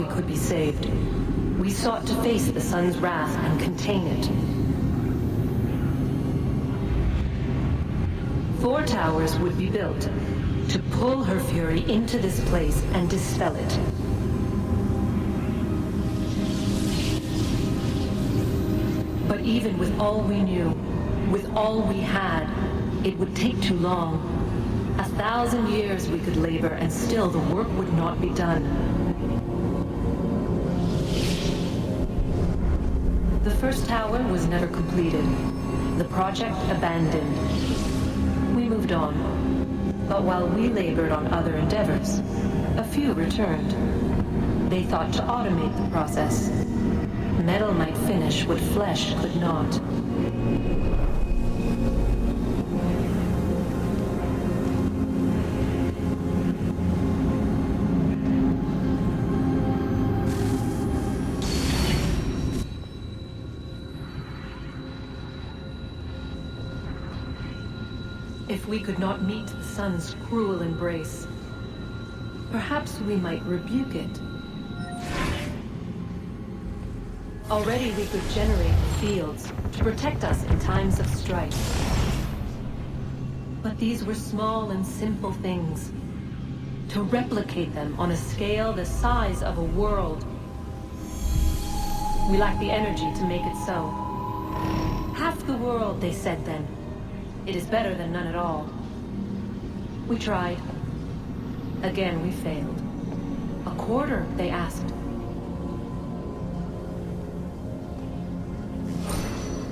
could be saved, we sought to face the sun's wrath and contain it. 4 towers would be built to pull her fury into this place and dispel it. But even with all we knew, with all we had, it would take too long. 1,000 years we could labor, and still the work would not be done. The first tower was never completed. The project abandoned. We moved on. But while we labored on other endeavors, a few returned. They thought to automate the process. Metal might finish what flesh could not. If we could not meet the sun's cruel embrace, perhaps we might rebuke it. Already we could generate fields to protect us in times of strife. But these were small and simple things. To replicate them on a scale the size of a world, we lacked the energy to make it so. Half the world, they said then. It is better than none at all. We tried. Again, we failed. A quarter, they asked.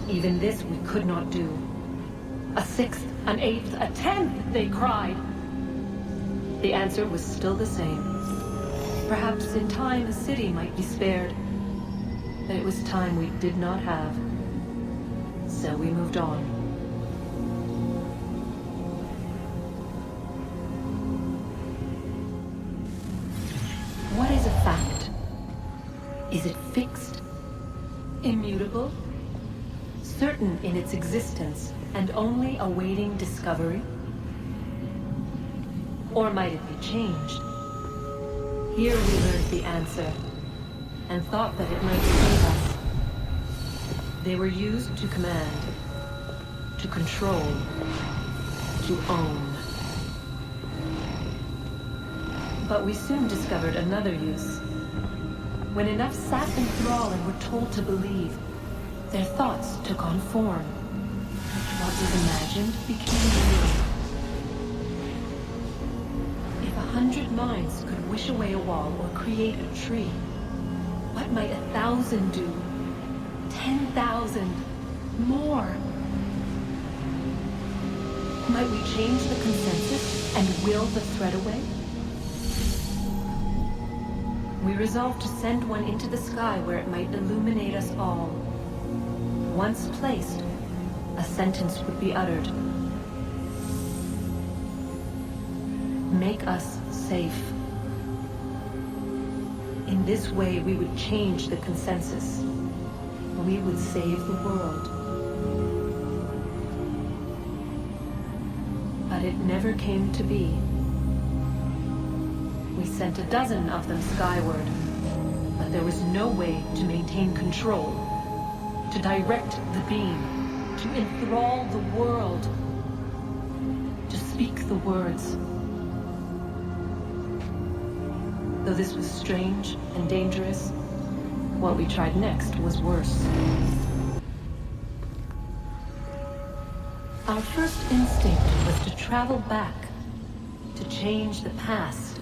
Even this we could not do. A 6th, an 8th, a 10th, they cried. The answer was still the same. Perhaps in time a city might be spared. But it was time we did not have. So we moved on. What is a fact? Is it fixed? Immutable? Certain in its existence and only awaiting discovery? Or might it be changed? Here we learned the answer and thought that it might save us. They were used to command, to control, to own. But we soon discovered another use. When enough sat in thrall and were told to believe, their thoughts took on form. What was imagined became real. If 100 minds could wish away a wall or create a tree, what might 1,000 do? 10,000? More? Might we change the consensus and will the threat away? We resolved to send one into the sky where it might illuminate us all. Once placed, a sentence would be uttered. Make us safe. In this way, we would change the consensus. We would save the world. But it never came to be. We sent a dozen of them skyward, but there was no way to maintain control, to direct the beam, to enthrall the world, to speak the words. Though this was strange and dangerous, what we tried next was worse. Our first instinct was to travel back, to change the past.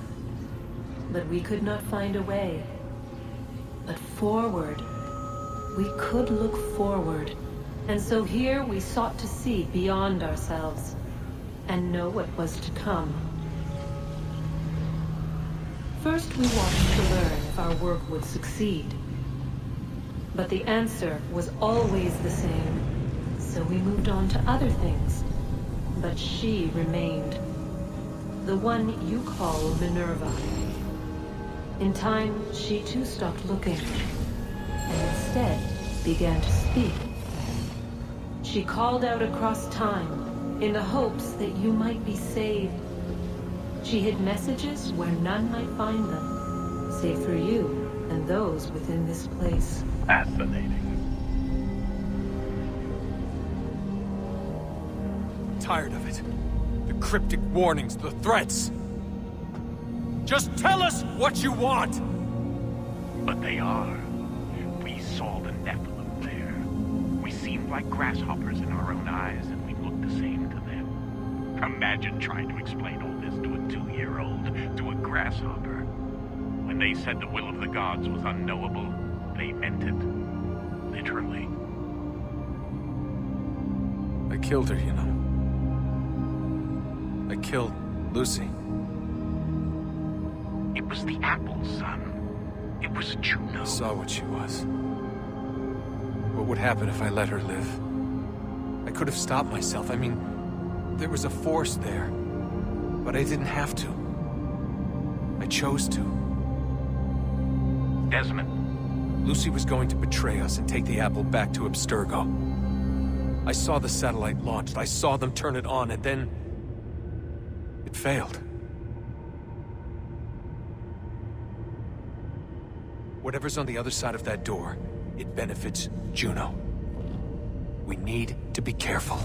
But we could not find a way. But forward, we could look forward. And so here we sought to see beyond ourselves and know what was to come. First we watched to learn if our work would succeed. But the answer was always the same. So we moved on to other things. But she remained. The one you call Minerva. In time, she too stopped looking, and instead began to speak. She called out across time, in the hopes that you might be saved. She hid messages where none might find them, save for you and those within this place. Fascinating. Tired of it. The cryptic warnings, the threats. Just tell us what you want! But they are. We saw the Nephilim there. We seemed like grasshoppers in our own eyes, and we looked the same to them. Imagine trying to explain all this to a 2-year-old, to a grasshopper. When they said the will of the gods was unknowable, they meant it. Literally. I killed her, you know. I killed Lucy. It was the apple, son. It was Juno. I saw what she was. What would happen if I let her live? I could have stopped myself. I mean, there was a force there. But I didn't have to. I chose to. Desmond. Lucy was going to betray us and take the apple back to Abstergo. I saw the satellite launched. I saw them turn it on, and then... it failed. Whatever's on the other side of that door, it benefits Juno. We need to be careful.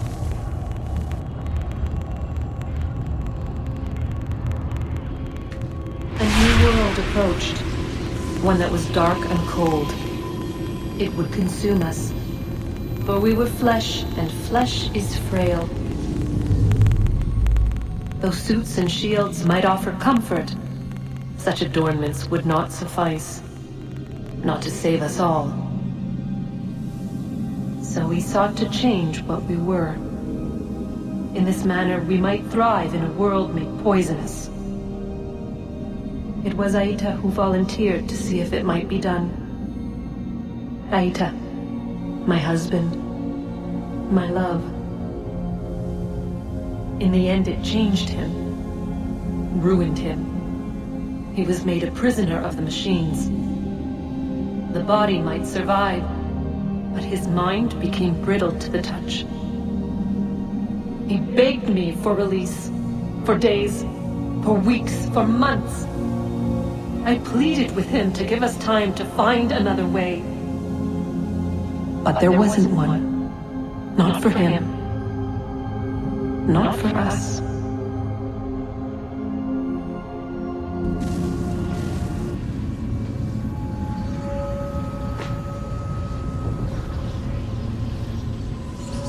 A new world approached. One that was dark and cold. It would consume us. For we were flesh, and flesh is frail. Though suits and shields might offer comfort, such adornments would not suffice. Not to save us all. So we sought to change what we were. In this manner, we might thrive in a world made poisonous. It was Aita who volunteered to see if it might be done. Aita, my husband, my love. In the end, it changed him, ruined him. He was made a prisoner of the machines. The body might survive, but his mind became brittle to the touch. He begged me for release, for days, for weeks, for months. I pleaded with him to give us time to find another way. But there wasn't one. Not for him. Not for us.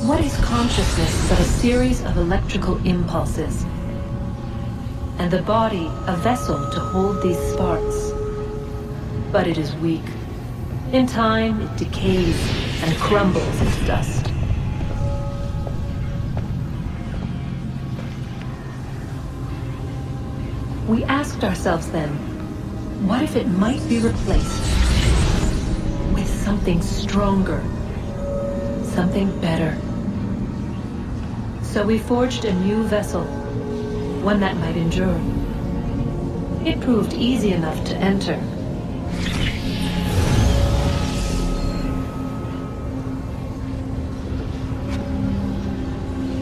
What is consciousness but a series of electrical impulses? And the body a vessel to hold these sparks. But it is weak. In time, it decays and crumbles into dust. We asked ourselves then, what if it might be replaced with something stronger, something better? So we forged a new vessel, one that might endure. It proved easy enough to enter.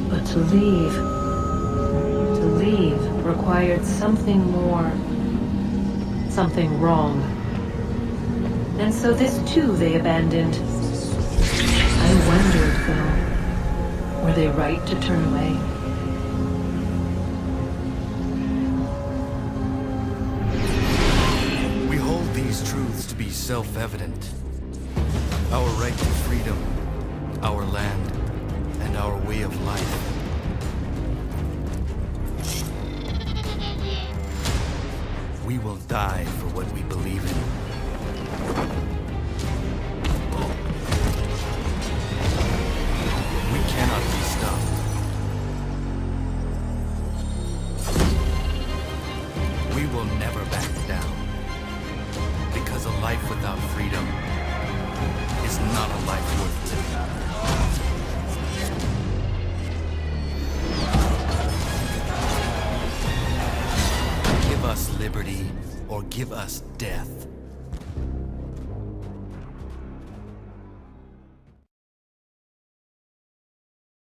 But to leave required something more, something wrong. And so this too they abandoned. I wondered, though, were they right to turn away? We hold these truths to be self-evident. Our right to freedom, our land, and our way of life. We will die for what we believe in. We cannot be stopped. We will never back down. Because a life without freedom is not a life worth living. Give us liberty, or give us death.